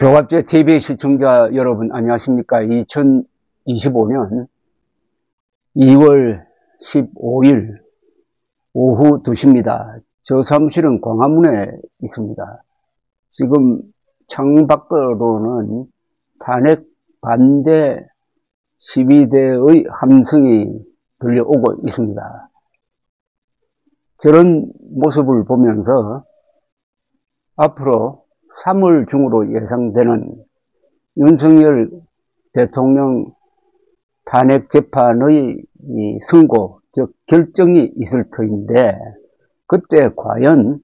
조갑제 TV 시청자 여러분 안녕하십니까? 2025년 2월 15일 오후 2시입니다. 저 사무실은 광화문에 있습니다. 지금 창밖으로는 탄핵 반대 시위대의 함성이 들려오고 있습니다. 저런 모습을 보면서 앞으로 3월 중으로 예상되는 윤석열 대통령 탄핵 재판의 선고, 즉 결정이 있을 터인데, 그때 과연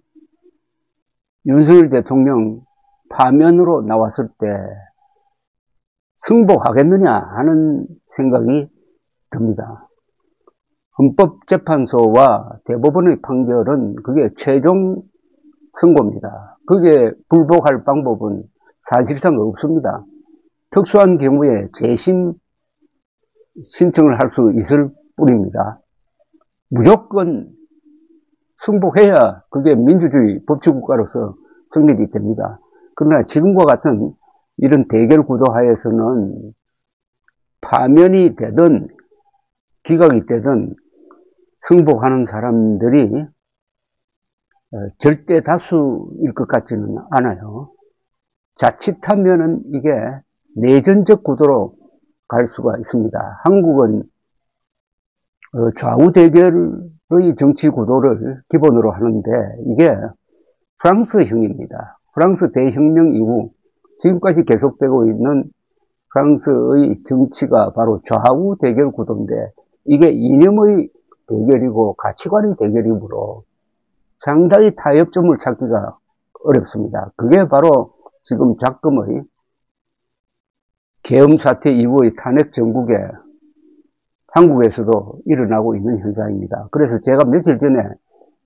윤석열 대통령 파면으로 나왔을 때 승복하겠느냐 하는 생각이 듭니다. 헌법재판소와 대법원의 판결은 그게 최종 선고입니다. 그게 불복할 방법은 사실상 없습니다. 특수한 경우에 재심 신청을 할 수 있을 뿐입니다. 무조건 승복해야 그게 민주주의 법치국가로서 성립이 됩니다. 그러나 지금과 같은 이런 대결 구도 하에서는 파면이 되든 기각이 되든 승복하는 사람들이 절대 다수일 것 같지는 않아요. 자칫하면은 이게 내전적 구도로 갈 수가 있습니다. 한국은 좌우 대결의 정치 구도를 기본으로 하는데 이게 프랑스형입니다. 프랑스 대혁명 이후 지금까지 계속되고 있는 프랑스의 정치가 바로 좌우 대결 구도인데 이게 이념의 대결이고 가치관의 대결이므로 상당히 타협점을 찾기가 어렵습니다. 그게 바로 지금 작금의 계엄 사태 이후의 탄핵 정국에 한국에서도 일어나고 있는 현상입니다. 그래서 제가 며칠 전에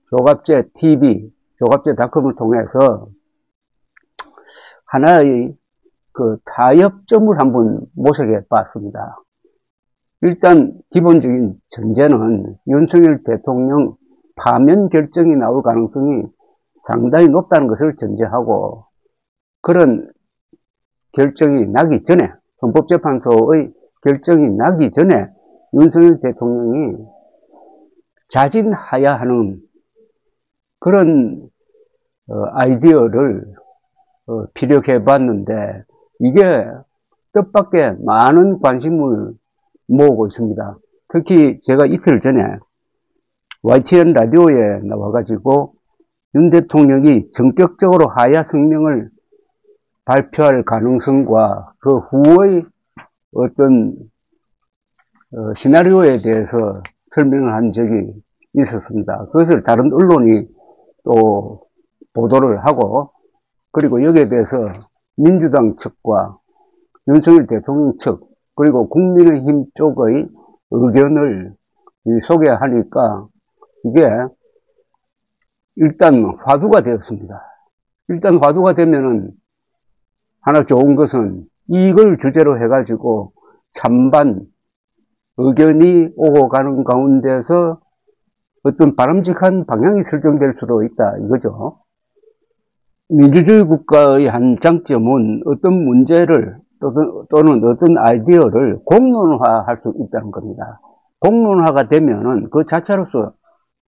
조갑제 TV, 조갑제닷컴을 통해서 하나의 그 타협점을 한번 모색해 봤습니다. 일단 기본적인 전제는 윤석열 대통령 파면 결정이 나올 가능성이 상당히 높다는 것을 전제하고, 그런 결정이 나기 전에, 헌법재판소의 결정이 나기 전에 윤석열 대통령이 자진해야 하는 그런 아이디어를 피력해 봤는데 이게 뜻밖의 많은 관심을 모으고 있습니다. 특히 제가 이틀 전에 YTN 라디오에 나와가지고 윤 대통령이 전격적으로 하야 성명을 발표할 가능성과 그 후의 어떤 시나리오에 대해서 설명을 한 적이 있었습니다. 그것을 다른 언론이 또 보도를 하고, 그리고 여기에 대해서 민주당 측과 윤석열 대통령 측 그리고 국민의힘 쪽의 의견을 소개하니까 이게 일단 화두가 되었습니다. 일단 화두가 되면은 하나 좋은 것은 이걸 주제로 해가지고 찬반 의견이 오고 가는 가운데서 어떤 바람직한 방향이 설정될 수도 있다 이거죠. 민주주의 국가의 한 장점은 어떤 문제를 또는 어떤 아이디어를 공론화할 수 있다는 겁니다. 공론화가 되면은 그 자체로서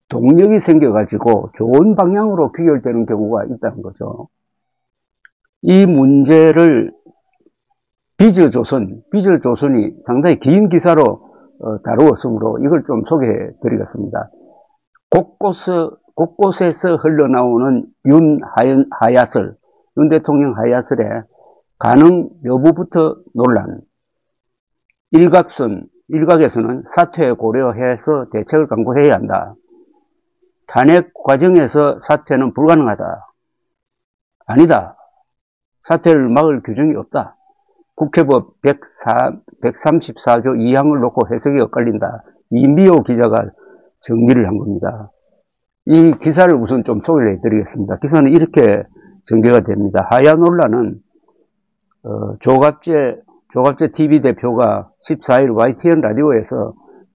동력이 생겨가지고 좋은 방향으로 귀결되는 경우가 있다는 거죠. 이 문제를 비저조선이 상당히 긴 기사로 다루었으므로 이걸 좀 소개해 드리겠습니다. 곳곳에서 흘러나오는 윤 대통령 하야설의 가능 여부부터 논란. 일각에서는 사퇴 고려해서 대책을 강구해야 한다. 탄핵 과정에서 사퇴는 불가능하다. 아니다. 사퇴를 막을 규정이 없다. 국회법 134조 2항을 놓고 해석이 엇갈린다. 이미호 기자가 정리를 한 겁니다. 이 기사를 우선 좀 소개를 해드리겠습니다. 기사는 이렇게 전개가 됩니다. 하야 논란은 조갑제 TV 대표가 14일 YTN 라디오에서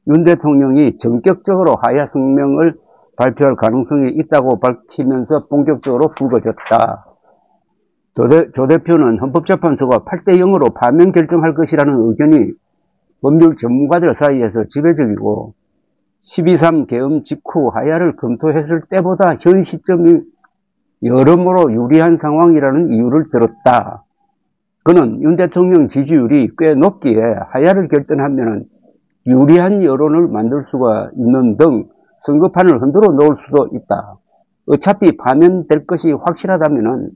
윤 대통령이 전격적으로 하야 성명을 발표할 가능성이 있다고 밝히면서 본격적으로 불거졌다. 조 대표는 헌법재판소가 8대 0으로 파면 결정할 것이라는 의견이 법률 전문가들 사이에서 지배적이고 12.3 계엄 직후 하야를 검토했을 때보다 현 시점이 여러모로 유리한 상황이라는 이유를 들었다. 그는 윤 대통령 지지율이 꽤 높기에 하야를 결정하면 유리한 여론을 만들 수가 있는 등 선거판을 흔들어 놓을 수도 있다. 어차피 파면될 것이 확실하다면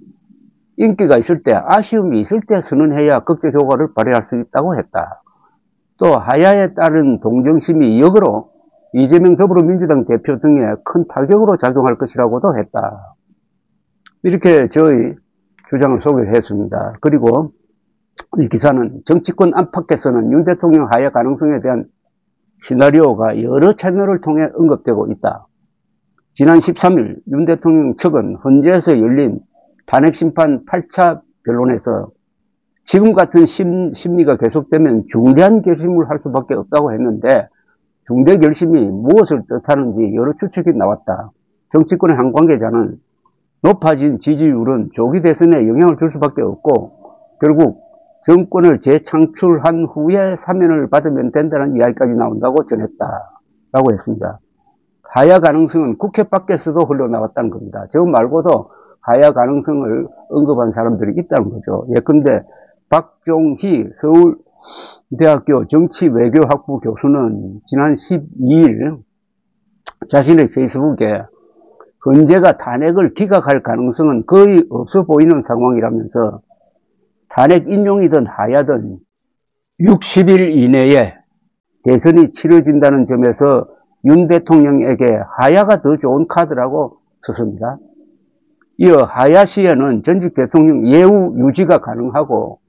인기가 있을 때, 아쉬움이 있을 때 선언해야 극적 효과를 발휘할 수 있다고 했다. 또 하야에 따른 동정심이 역으로 이재명 더불어민주당 대표 등에 큰 타격으로 작용할 것이라고도 했다. 이렇게 저희 주장을 소개했습니다. 그리고 이 기사는 정치권 안팎에서는 윤 대통령 하야 가능성에 대한 시나리오가 여러 채널을 통해 언급되고 있다. 지난 13일 윤 대통령 측은 헌재에서 열린 탄핵심판 8차 변론에서 지금 같은 심리가 계속되면 중대한 결심을 할 수밖에 없다고 했는데 중대 결심이 무엇을 뜻하는지 여러 추측이 나왔다. 정치권의 한 관계자는 높아진 지지율은 조기 대선에 영향을 줄 수밖에 없고 결국 정권을 재창출한 후에 사면을 받으면 된다는 이야기까지 나온다고 전했다라고 했습니다. 하야 가능성은 국회 밖에서도 흘러나왔다는 겁니다. 저 말고도 하야 가능성을 언급한 사람들이 있다는 거죠. 예컨대 박종희 서울대학교 정치외교학부 교수는 지난 12일 자신의 페이스북에 헌재가 탄핵을 기각할 가능성은 거의 없어 보이는 상황이라면서 탄핵 인용이든 하야든 60일 이내에 대선이 치러진다는 점에서 윤 대통령에게 하야가 더 좋은 카드라고 썼습니다. 이어 하야 시에는 전직 대통령 예우 유지가 가능하고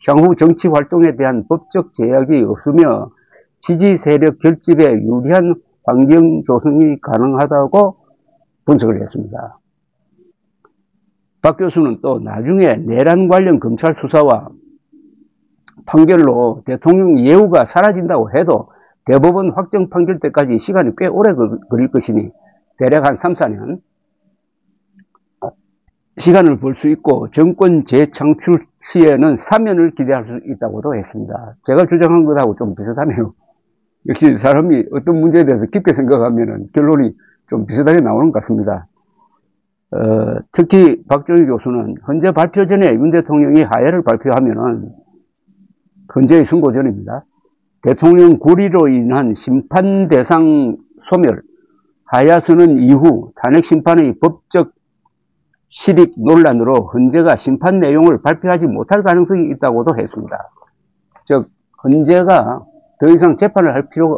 향후 정치 활동에 대한 법적 제약이 없으며 지지 세력 결집에 유리한 환경 조성이 가능하다고 분석을 했습니다. 박 교수는 또 나중에 내란 관련 검찰 수사와 판결로 대통령 예우가 사라진다고 해도 대법원 확정 판결 때까지 시간이 꽤 오래 걸릴 것이니 대략 한 3, 4년 시간을 볼 수 있고 정권 재창출 시에는 사면을 기대할 수 있다고도 했습니다. 제가 주장한 것하고 좀 비슷하네요. 역시 사람이 어떤 문제에 대해서 깊게 생각하면 결론이 좀 비슷하게 나오는 것 같습니다. 특히 박정희 교수는 헌재 발표 전에 윤 대통령이 하야를 발표하면은 헌재의 선고 전입니다. 대통령 고리로 인한 심판 대상 소멸, 하야 선언 이후 탄핵 심판의 법적 실익 논란으로 헌재가 심판 내용을 발표하지 못할 가능성이 있다고도 했습니다. 즉 헌재가 더 이상 재판을 할 필요가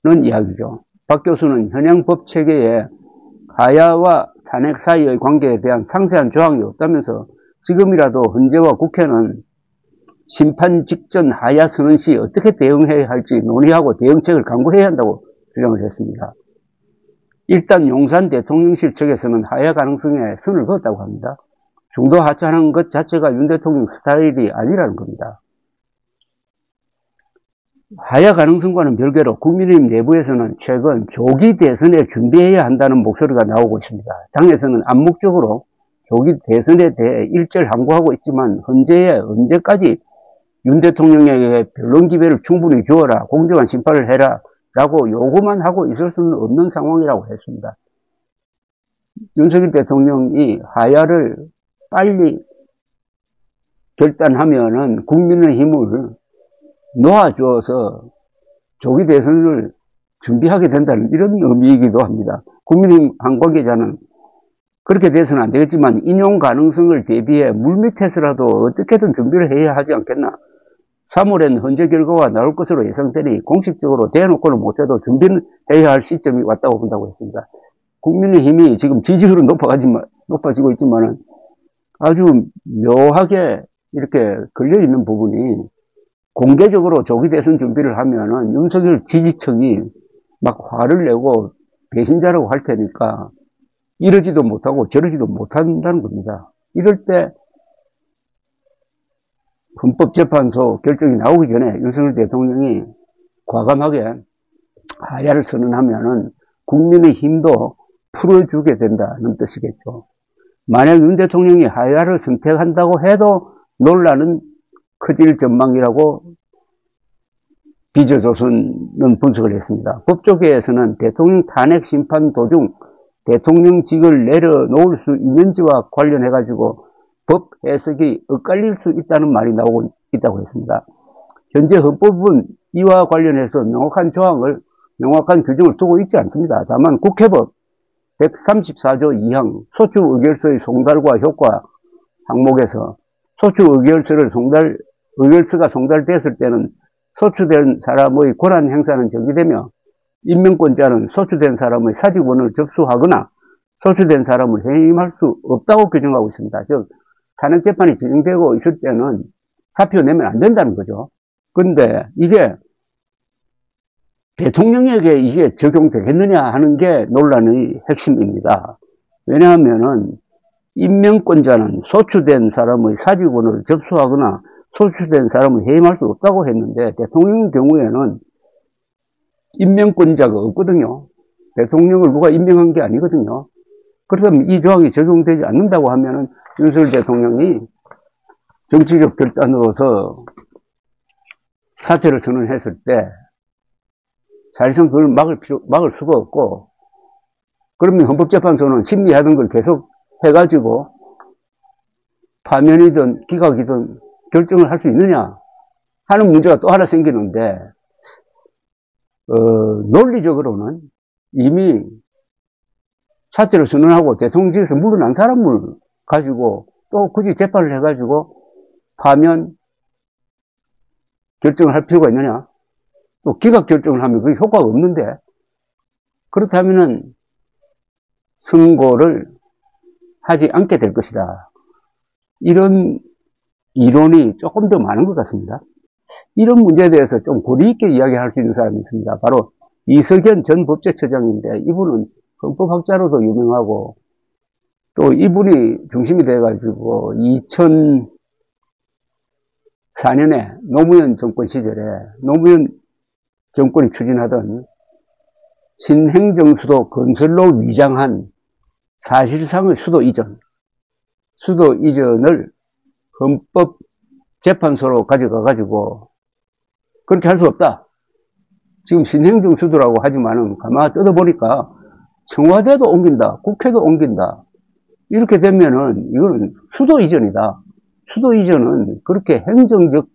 없다는 이야기죠. 박 교수는 현행 법 체계에 하야와 탄핵 사이의 관계에 대한 상세한 조항이 없다면서 지금이라도 헌재와 국회는 심판 직전 하야 선언 시 어떻게 대응해야 할지 논의하고 대응책을 강구해야 한다고 주장을 했습니다. 일단 용산 대통령실 측에서는 하야 가능성에 선을 그었다고 합니다. 중도 하차하는 것 자체가 윤 대통령 스타일이 아니라는 겁니다. 하야 가능성과는 별개로 국민의힘 내부에서는 최근 조기 대선에 준비해야 한다는 목소리가 나오고 있습니다. 당에서는 암묵적으로 조기 대선에 대해 일절 항고하고 있지만 헌재에 언제까지 윤 대통령에게 변론 기회를 충분히 주어라, 공정한 심판을 해라 라고 요구만 하고 있을 수는 없는 상황이라고 했습니다. 윤석열 대통령이 하야를 빨리 결단하면은 국민의힘을 놓아주어서 조기 대선을 준비하게 된다는 이런 의미이기도 합니다. 국민의힘 한 관계자는 그렇게 돼서는 안 되겠지만 인용 가능성을 대비해 물밑에서라도 어떻게든 준비를 해야 하지 않겠나. 3월엔 헌재 결과가 나올 것으로 예상되니 공식적으로 대놓고는 못해도 준비는 해야 할 시점이 왔다고 본다고 했습니다. 국민의힘이 지금 지지율은 높아지고 있지만 아주 묘하게 이렇게 걸려있는 부분이 공개적으로 조기 대선 준비를 하면은 윤석열 지지층이 막 화를 내고 배신자라고 할 테니까 이러지도 못하고 저러지도 못한다는 겁니다. 이럴 때 헌법재판소 결정이 나오기 전에 윤석열 대통령이 과감하게 하야를 선언하면은 국민의 힘도 풀어주게 된다는 뜻이겠죠. 만약 윤 대통령이 하야를 선택한다고 해도 논란은 커질 전망이라고 비저조선은 분석을 했습니다. 법조계에서는 대통령 탄핵 심판 도중 대통령직을 내려놓을 수 있는지와 관련해가지고 법 해석이 엇갈릴 수 있다는 말이 나오고 있다고 했습니다. 현재 헌법은 이와 관련해서 명확한 규정을 두고 있지 않습니다. 다만 국회법 134조 2항 소추 의결서의 송달과 효과 항목에서 소추 의결서가 송달됐을 때는 소추된 사람의 권한 행사는 정지되며 임명권자는 소추된 사람의 사직원을 접수하거나 소추된 사람을 해임할 수 없다고 규정하고 있습니다. 즉 탄핵재판이 진행되고 있을 때는 사표 내면 안 된다는 거죠. 근데 이게 대통령에게 이게 적용되겠느냐 하는 게 논란의 핵심입니다. 왜냐하면은 임명권자는 소추된 사람의 사직원을 접수하거나 소추된 사람을 해임할 수 없다고 했는데 대통령의 경우에는 임명권자가 없거든요. 대통령을 누가 임명한 게 아니거든요. 그렇다면 이 조항이 적용되지 않는다고 하면은 윤석열 대통령이 정치적 결단으로서 사퇴를 선언했을 때 사실상 그걸 막을 수가 없고, 그러면 헌법재판소는 심리하던 걸 계속 해가지고 파면이든 기각이든 결정을 할 수 있느냐 하는 문제가 또 하나 생기는데, 논리적으로는 이미 사퇴를 선언하고 대통령직에서 물러난 사람을 가지고 또 굳이 재판을 해가지고 파면 결정을 할 필요가 있느냐? 또 기각 결정을 하면 그게 효과가 없는데, 그렇다면은 선고를 하지 않게 될 것이다. 이런 이론이 조금 더 많은 것 같습니다. 이런 문제에 대해서 좀 고리 있게 이야기할 수 있는 사람이 있습니다. 바로 이석연 전 법제처장인데, 이분은 헌법학자로도 유명하고 또 이분이 중심이 돼가지고 2004년에 노무현 정권 시절에 노무현 정권이 추진하던 신행정수도 건설로 위장한 사실상의 수도 이전을 헌법재판소로 가져가가지고 그렇게 할 수 없다. 지금 신행정수도라고 하지만은 가만히 뜯어보니까 청와대도 옮긴다, 국회도 옮긴다. 이렇게 되면은 이거는 수도 이전이다. 수도 이전은 그렇게 행정적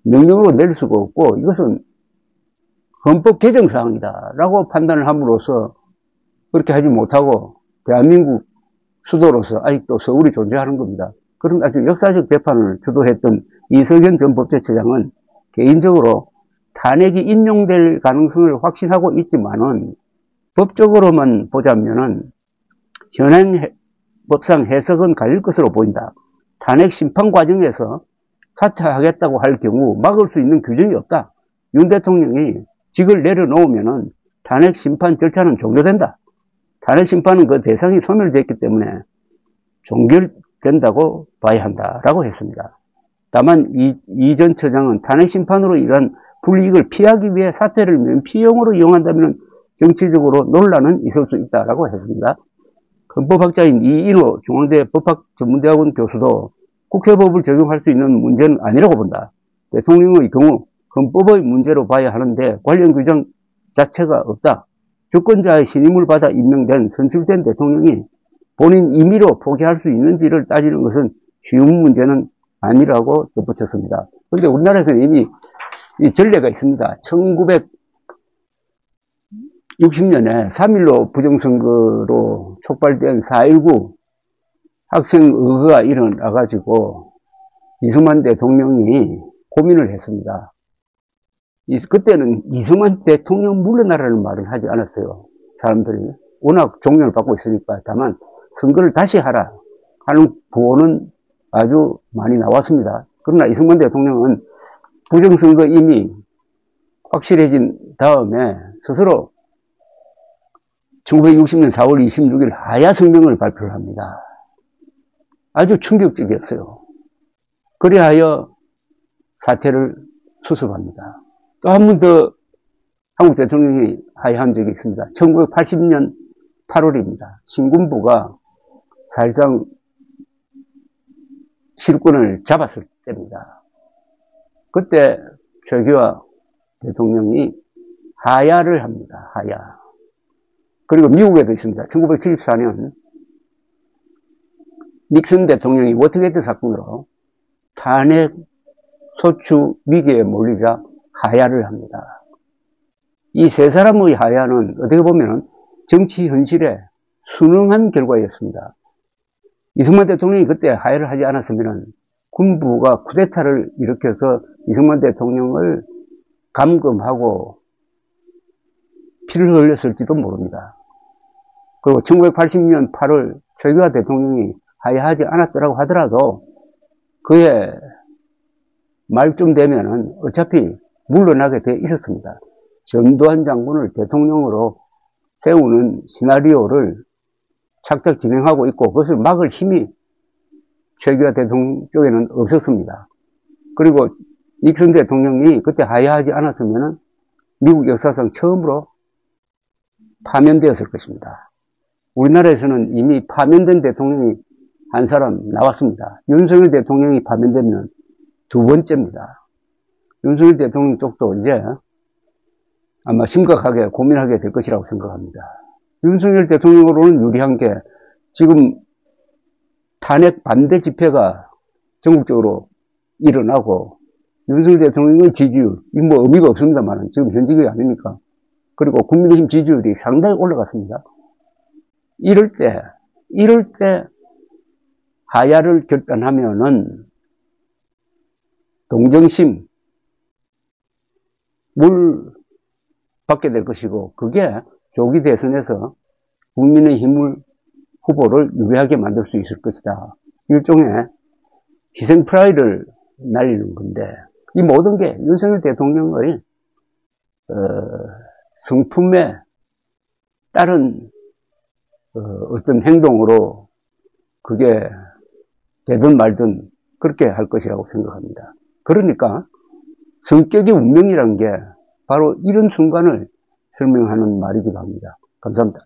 명령으로 낼 수가 없고 이것은 헌법 개정 사항이다 라고 판단을 함으로써 그렇게 하지 못하고 대한민국 수도로서 아직도 서울이 존재하는 겁니다. 그런 아주 역사적 재판을 주도했던 이석연 전 법제처장은 개인적으로 탄핵이 인용될 가능성을 확신하고 있지만은 법적으로만 보자면은 현행 법상 해석은 갈릴 것으로 보인다. 탄핵 심판 과정에서 사퇴하겠다고 할 경우 막을 수 있는 규정이 없다. 윤 대통령이 직을 내려놓으면은 탄핵 심판 절차는 종료된다. 탄핵 심판은 그 대상이 소멸됐기 때문에 종결된다고 봐야 한다라고 했습니다. 다만 이 전 처장은 탄핵 심판으로 인한 불이익을 피하기 위해 사퇴를 면피용으로 이용한다면 정치적으로 논란은 있을 수 있다라고 했습니다. 헌법학자인 이인호 중앙대 법학전문대학원 교수도 국회법을 적용할 수 있는 문제는 아니라고 본다. 대통령의 경우 헌법의 문제로 봐야 하는데 관련 규정 자체가 없다. 주권자의 신임을 받아 임명된 선출된 대통령이 본인 임의로 포기할 수 있는지를 따지는 것은 쉬운 문제는 아니라고 덧붙였습니다. 그런데 우리나라에서는 이미 이 전례가 있습니다. 1960년에 3.15 부정선거로 촉발된 4.19 학생 의거가 일어나가지고 이승만 대통령이 고민을 했습니다. 그때는 이승만 대통령 물러나라는 말을 하지 않았어요. 사람들이 워낙 종용을 받고 있으니까. 다만 선거를 다시 하라 하는 구호는 아주 많이 나왔습니다. 그러나 이승만 대통령은 부정선거 이미 확실해진 다음에 스스로 1960년 4월 26일 하야 성명을 발표를 합니다. 아주 충격적이었어요. 그리하여 사퇴를 수습합니다. 또 한 번 더 한국 대통령이 하야한 적이 있습니다. 1980년 8월입니다. 신군부가 사실상 실권을 잡았을 때입니다. 그때 최규하 대통령이 하야를 합니다. 하야. 그리고 미국에도 있습니다. 1974년 닉슨 대통령이 워터게이트 사건으로 탄핵 소추 위기에 몰리자 하야를 합니다. 이 세 사람의 하야는 어떻게 보면 정치 현실에 순응한 결과였습니다. 이승만 대통령이 그때 하야를 하지 않았으면 군부가 쿠데타를 일으켜서 이승만 대통령을 감금하고 피를 흘렸을지도 모릅니다. 그리고 1980년 8월 최규하 대통령이 하야하지 않았더라고 하더라도 그의 말쯤 되면은 어차피 물러나게 돼 있었습니다. 전두환 장군을 대통령으로 세우는 시나리오를 착착 진행하고 있고 그것을 막을 힘이 최규하 대통령 쪽에는 없었습니다. 그리고 닉슨 대통령이 그때 하야하지 않았으면 미국 역사상 처음으로 파면되었을 것입니다. 우리나라에서는 이미 파면된 대통령이 한 사람 나왔습니다. 윤석열 대통령이 파면되면 두 번째입니다. 윤석열 대통령 쪽도 이제 아마 심각하게 고민하게 될 것이라고 생각합니다. 윤석열 대통령으로는 유리한 게 지금 탄핵 반대 집회가 전국적으로 일어나고 윤석열 대통령의 지지율, 이거 뭐 의미가 없습니다만 지금 현직이 아니니까. 그리고 국민의힘 지지율이 상당히 올라갔습니다. 이럴 때 하야를 결단하면은 동정심 물 받게 될 것이고 그게 조기 대선에서 국민의힘 후보를 유리하게 만들 수 있을 것이다. 일종의 희생 프라이를 날리는 건데 이 모든 게 윤석열 대통령의 성품에 따른 어떤 행동으로 그게 되든 말든 그렇게 할 것이라고 생각합니다. 그러니까 성격의 운명이라는 게 바로 이런 순간을 설명하는 말이기도 합니다. 감사합니다.